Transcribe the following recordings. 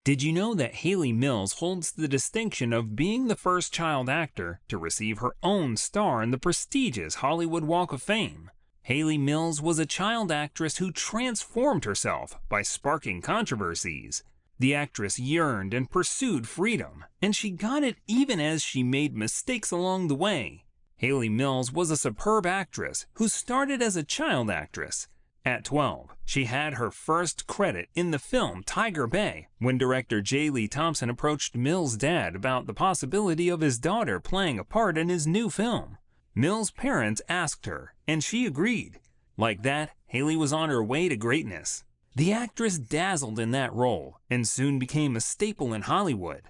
Did you know that Hayley Mills holds the distinction of being the first child actor to receive her own star in the prestigious Hollywood Walk of Fame? Hayley Mills was a child actress who transformed herself by sparking controversies. The actress yearned and pursued freedom, and she got it even as she made mistakes along the way. Hayley Mills was a superb actress who started as a child actress. At 12, she had her first credit in the film Tiger Bay when director J. Lee Thompson approached Mills' dad about the possibility of his daughter playing a part in his new film. Mills' parents asked her, and she agreed. Like that, Hayley was on her way to greatness. The actress dazzled in that role and soon became a staple in Hollywood.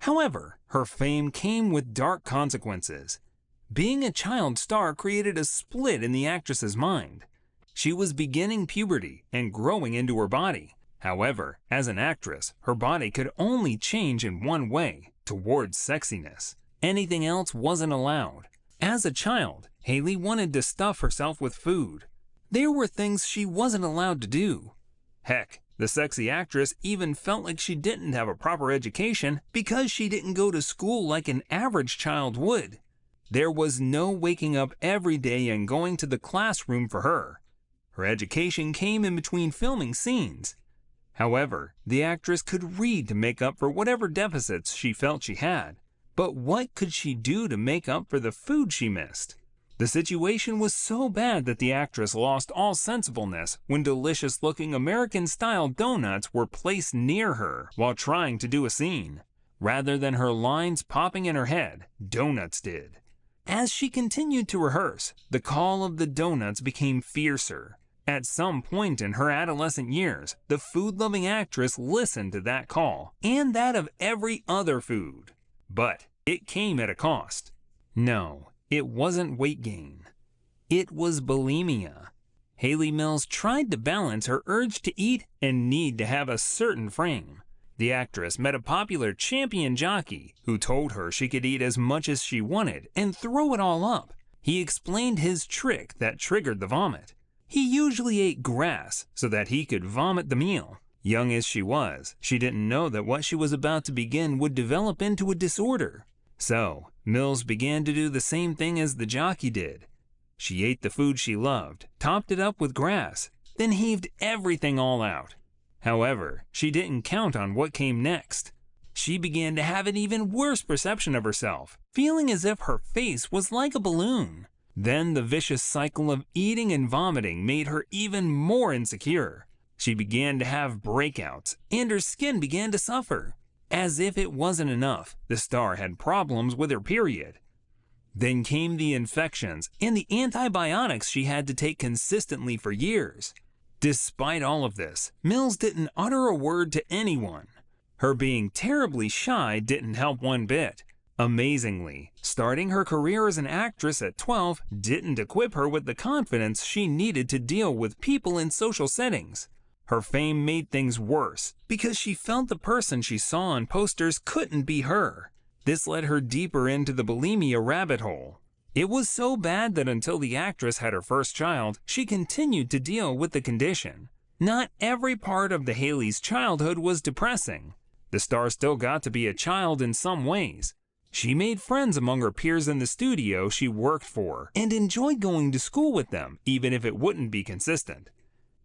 However, her fame came with dark consequences. Being a child star created a split in the actress's mind. She was beginning puberty and growing into her body. However, as an actress, her body could only change in one way, towards sexiness. Anything else wasn't allowed. As a child, Hayley wanted to stuff herself with food. There were things she wasn't allowed to do. Heck, the sexy actress even felt like she didn't have a proper education because she didn't go to school like an average child would. There was no waking up every day and going to the classroom for her. Her education came in between filming scenes. However, the actress could read to make up for whatever deficits she felt she had. But what could she do to make up for the food she missed? The situation was so bad that the actress lost all sensibleness when delicious-looking American-style donuts were placed near her while trying to do a scene. Rather than her lines popping in her head, donuts did. As she continued to rehearse, the call of the donuts became fiercer. At some point in her adolescent years, the food-loving actress listened to that call, and that of every other food. But it came at a cost. No, it wasn't weight gain. It was bulimia. Hayley Mills tried to balance her urge to eat and need to have a certain frame. The actress met a popular champion jockey who told her she could eat as much as she wanted and throw it all up. He explained his trick that triggered the vomit. He usually ate grass so that he could vomit the meal. Young as she was, she didn't know that what she was about to begin would develop into a disorder. So, Mills began to do the same thing as the jockey did. She ate the food she loved, topped it up with grass, then heaved everything all out. However, she didn't count on what came next. She began to have an even worse perception of herself, feeling as if her face was like a balloon. Then the vicious cycle of eating and vomiting made her even more insecure. She began to have breakouts, and her skin began to suffer. As if it wasn't enough, the star had problems with her period. Then came the infections and the antibiotics she had to take consistently for years. Despite all of this, Mills didn't utter a word to anyone. Her being terribly shy didn't help one bit. Amazingly, starting her career as an actress at 12 didn't equip her with the confidence she needed to deal with people in social settings. Her fame made things worse because she felt the person she saw on posters couldn't be her. This led her deeper into the bulimia rabbit hole. It was so bad that until the actress had her first child, she continued to deal with the condition. Not every part of the Hayley's childhood was depressing. The star still got to be a child in some ways. She made friends among her peers in the studio she worked for and enjoyed going to school with them, even if it wouldn't be consistent.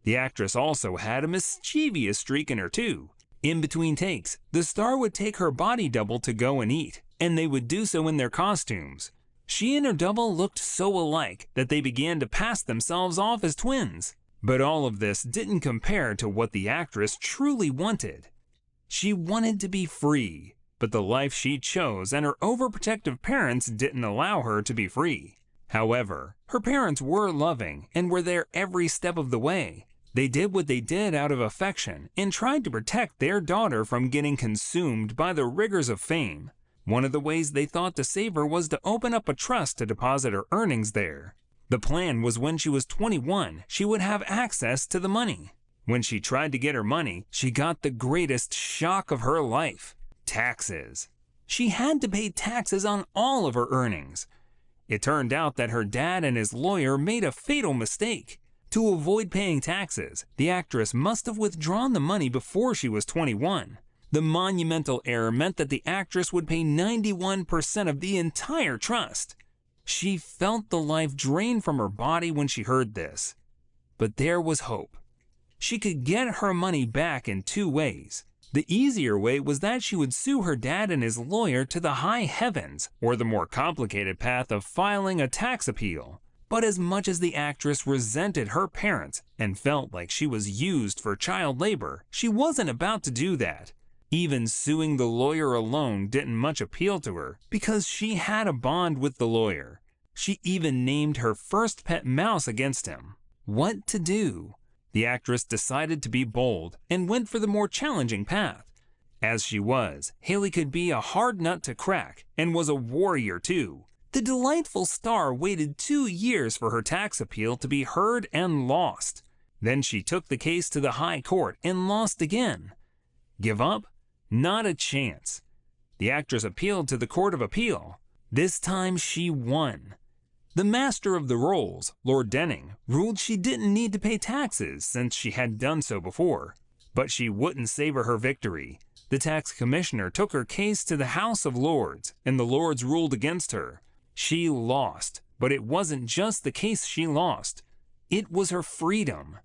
The actress also had a mischievous streak in her too. In between takes, the star would take her body double to go and eat, and they would do so in their costumes. She and her double looked so alike that they began to pass themselves off as twins. But all of this didn't compare to what the actress truly wanted. She wanted to be free. But the life she chose and her overprotective parents didn't allow her to be free. However, her parents were loving and were there every step of the way. They did what they did out of affection and tried to protect their daughter from getting consumed by the rigors of fame. One of the ways they thought to save her was to open up a trust to deposit her earnings there. The plan was when she was 21, she would have access to the money. When she tried to get her money, she got the greatest shock of her life. Taxes. She had to pay taxes on all of her earnings. It turned out that her dad and his lawyer made a fatal mistake. To avoid paying taxes, the actress must have withdrawn the money before she was 21. The monumental error meant that the actress would pay 91% of the entire trust. She felt the life drain from her body when she heard this. But there was hope. She could get her money back in two ways. The easier way was that she would sue her dad and his lawyer to the high heavens, or the more complicated path of filing a tax appeal. But as much as the actress resented her parents and felt like she was used for child labor, she wasn't about to do that. Even suing the lawyer alone didn't much appeal to her because she had a bond with the lawyer. She even named her first pet mouse against him. What to do? The actress decided to be bold and went for the more challenging path. As she was, Hayley could be a hard nut to crack and was a warrior too. The delightful star waited 2 years for her tax appeal to be heard and lost. Then she took the case to the high court and lost again. Give up? Not a chance. The actress appealed to the Court of Appeal. This time she won. The master of the rolls, Lord Denning, ruled she didn't need to pay taxes since she had done so before. But she wouldn't savor her victory. The tax commissioner took her case to the House of Lords, and the Lords ruled against her. She lost, but it wasn't just the case she lost. It was her freedom.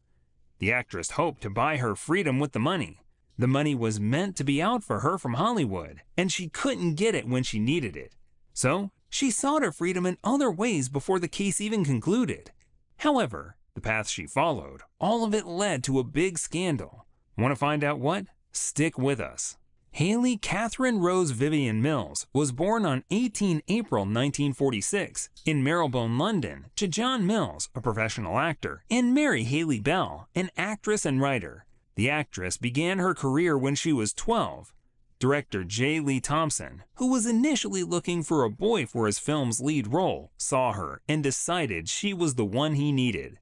The actress hoped to buy her freedom with the money. The money was meant to be out for her from Hollywood, and she couldn't get it when she needed it. So, she sought her freedom in other ways before the case even concluded. However, the path she followed, all of it led to a big scandal. Want to find out what? Stick with us. Hayley Catherine Rose Vivian Mills was born on 18 April 1946 in Marylebone, London, to John Mills, a professional actor, and Mary Hayley Bell, an actress and writer. The actress began her career when she was 12. Director J. Lee Thompson, who was initially looking for a boy for his film's lead role, saw her and decided she was the one he needed.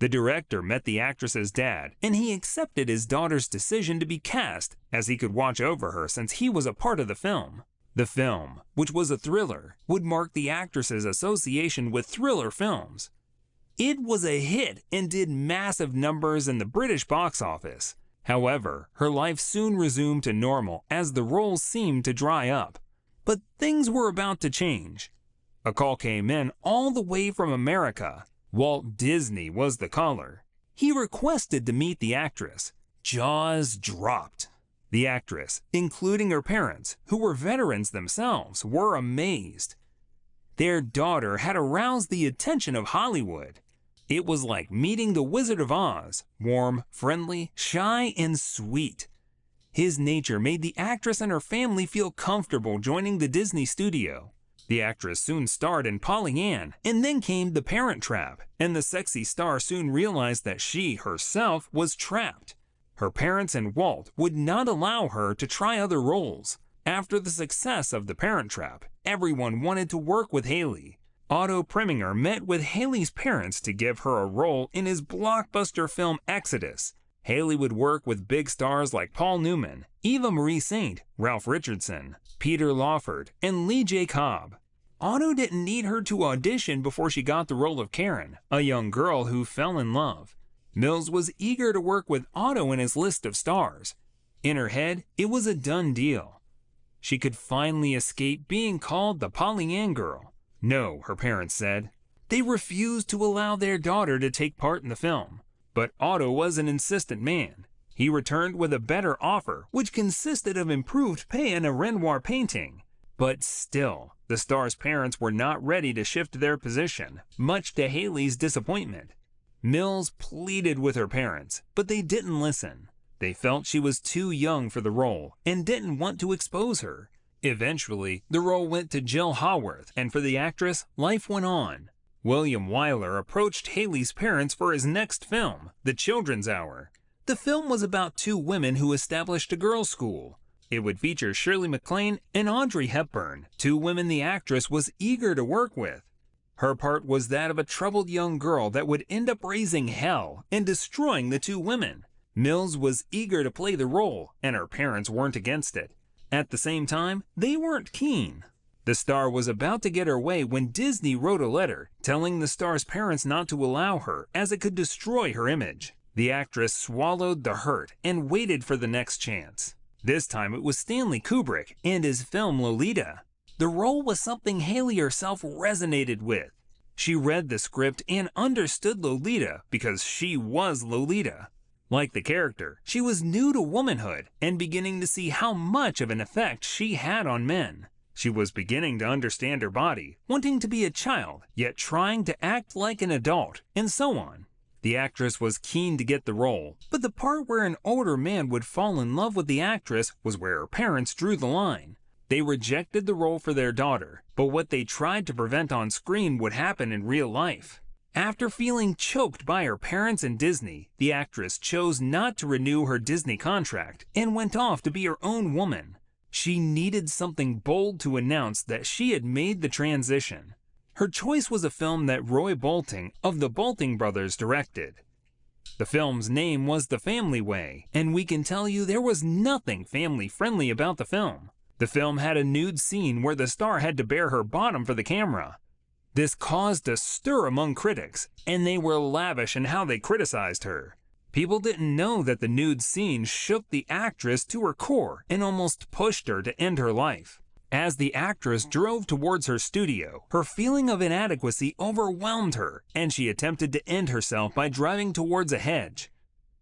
The director met the actress's dad, and he accepted his daughter's decision to be cast, as he could watch over her since he was a part of the film. The film, which was a thriller, would mark the actress's association with thriller films. It was a hit and did massive numbers in the British box office. However, her life soon resumed to normal as the roles seemed to dry up. But things were about to change. A call came in all the way from America. Walt Disney was the caller. He requested to meet the actress. Jaws dropped. The actress, including her parents, who were veterans themselves, were amazed. Their daughter had aroused the attention of Hollywood. It was like meeting the Wizard of Oz, warm, friendly, shy, and sweet. His nature made the actress and her family feel comfortable joining the Disney studio. The actress soon starred in Polly Ann, and then came The Parent Trap, and the sexy star soon realized that she, herself, was trapped. Her parents and Walt would not allow her to try other roles. After the success of The Parent Trap, everyone wanted to work with Hayley. Otto Preminger met with Hayley's parents to give her a role in his blockbuster film Exodus. Hayley would work with big stars like Paul Newman, Eva Marie Saint, Ralph Richardson, Peter Lawford, and Lee J. Cobb. Otto didn't need her to audition before she got the role of Karen, a young girl who fell in love. Mills was eager to work with Otto in his list of stars. In her head, it was a done deal. She could finally escape being called the Polly Ann girl. No, her parents said. They refused to allow their daughter to take part in the film. But Otto was an insistent man. He returned with a better offer, which consisted of improved pay and a Renoir painting. But still, the star's parents were not ready to shift their position, much to Hayley's disappointment. Mills pleaded with her parents, but they didn't listen. They felt she was too young for the role and didn't want to expose her. Eventually, the role went to Jill Haworth, and for the actress, life went on. William Wyler approached Hayley's parents for his next film, The Children's Hour. The film was about two women who established a girls' school. It would feature Shirley MacLaine and Audrey Hepburn, two women the actress was eager to work with. Her part was that of a troubled young girl that would end up raising hell and destroying the two women. Mills was eager to play the role, and her parents weren't against it. At the same time, they weren't keen. The star was about to get her way when Disney wrote a letter telling the star's parents not to allow her as it could destroy her image. The actress swallowed the hurt and waited for the next chance. This time it was Stanley Kubrick and his film Lolita. The role was something Hayley herself resonated with. She read the script and understood Lolita because she was Lolita. Like the character, she was new to womanhood and beginning to see how much of an effect she had on men. She was beginning to understand her body, wanting to be a child, yet trying to act like an adult, and so on. The actress was keen to get the role, but the part where an older man would fall in love with the actress was where her parents drew the line. They rejected the role for their daughter, but what they tried to prevent on screen would happen in real life. After feeling choked by her parents and Disney, the actress chose not to renew her Disney contract and went off to be her own woman. She needed something bold to announce that she had made the transition. Her choice was a film that Roy Bolting of the Bolting brothers directed. The film's name was The Family Way, and we can tell you there was nothing family-friendly about the film. The film had a nude scene where the star had to bare her bottom for the camera. This caused a stir among critics, and they were lavish in how they criticized her. People didn't know that the nude scene shook the actress to her core and almost pushed her to end her life. As the actress drove towards her studio, her feeling of inadequacy overwhelmed her, and she attempted to end herself by driving towards a hedge.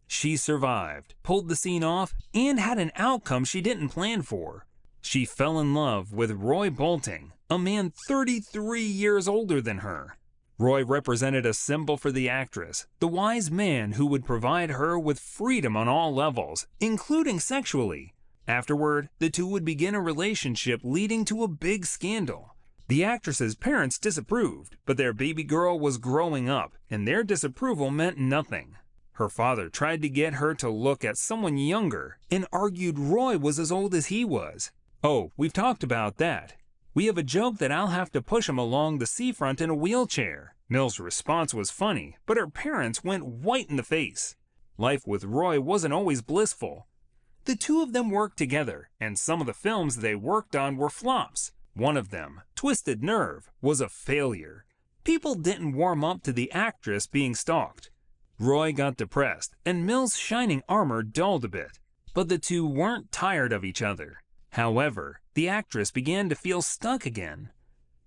She survived, pulled the scene off, and had an outcome she didn't plan for. She fell in love with Roy Bolting, a man 33 years older than her. Roy represented a symbol for the actress, the wise man who would provide her with freedom on all levels, including sexually. Afterward, the two would begin a relationship leading to a big scandal. The actress's parents disapproved, but their baby girl was growing up, and their disapproval meant nothing. Her father tried to get her to look at someone younger and argued Roy was as old as he was. Oh, we've talked about that. We have a joke that I'll have to push him along the seafront in a wheelchair. Mills' response was funny, but her parents went white in the face. Life with Roy wasn't always blissful. The two of them worked together, and some of the films they worked on were flops. One of them, Twisted Nerve, was a failure. People didn't warm up to the actress being stalked. Roy got depressed, and Mills' shining armor dulled a bit. But the two weren't tired of each other. However, the actress began to feel stuck again.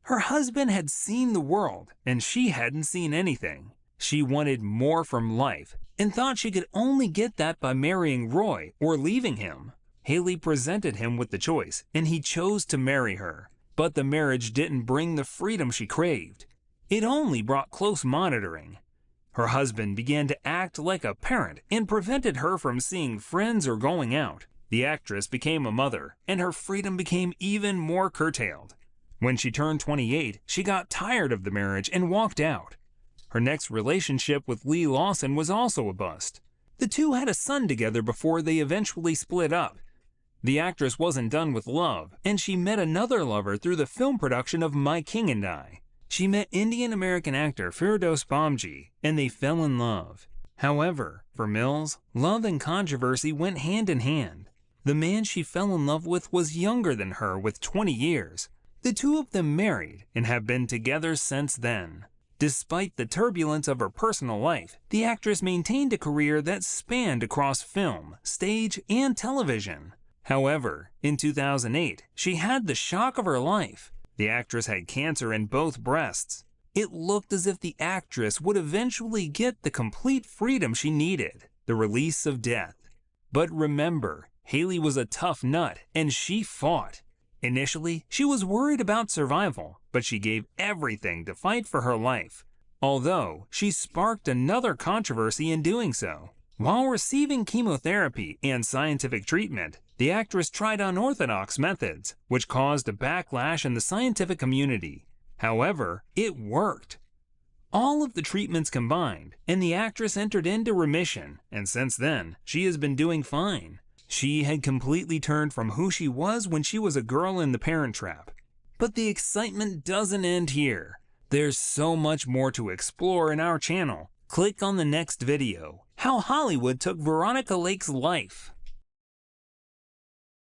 Her husband had seen the world, and she hadn't seen anything. She wanted more from life, and thought she could only get that by marrying Roy or leaving him. Hayley presented him with the choice, and he chose to marry her. But the marriage didn't bring the freedom she craved. It only brought close monitoring. Her husband began to act like a parent and prevented her from seeing friends or going out. The actress became a mother, and her freedom became even more curtailed. When she turned 28, she got tired of the marriage and walked out. Her next relationship with Lee Lawson was also a bust. The two had a son together before they eventually split up. The actress wasn't done with love, and she met another lover through the film production of My King and I. She met Indian-American actor Firdaus Bamji, and they fell in love. However, for Mills, love and controversy went hand in hand. The man she fell in love with was younger than her with 20 years. The two of them married and have been together since then. Despite the turbulence of her personal life, the actress maintained a career that spanned across film, stage, and television. However, in 2008, she had the shock of her life. The actress had cancer in both breasts. It looked as if the actress would eventually get the complete freedom she needed, the release of death. But remember, Hayley was a tough nut, and she fought. Initially, she was worried about survival, but she gave everything to fight for her life. Although, she sparked another controversy in doing so. While receiving chemotherapy and scientific treatment, the actress tried unorthodox methods, which caused a backlash in the scientific community. However, it worked. All of the treatments combined, and the actress entered into remission, and since then, she has been doing fine. She had completely turned from who she was when she was a girl in The Parent Trap. But the excitement doesn't end here. There's so much more to explore in our channel. Click on the next video, How Hollywood Took Veronica Lake's Life.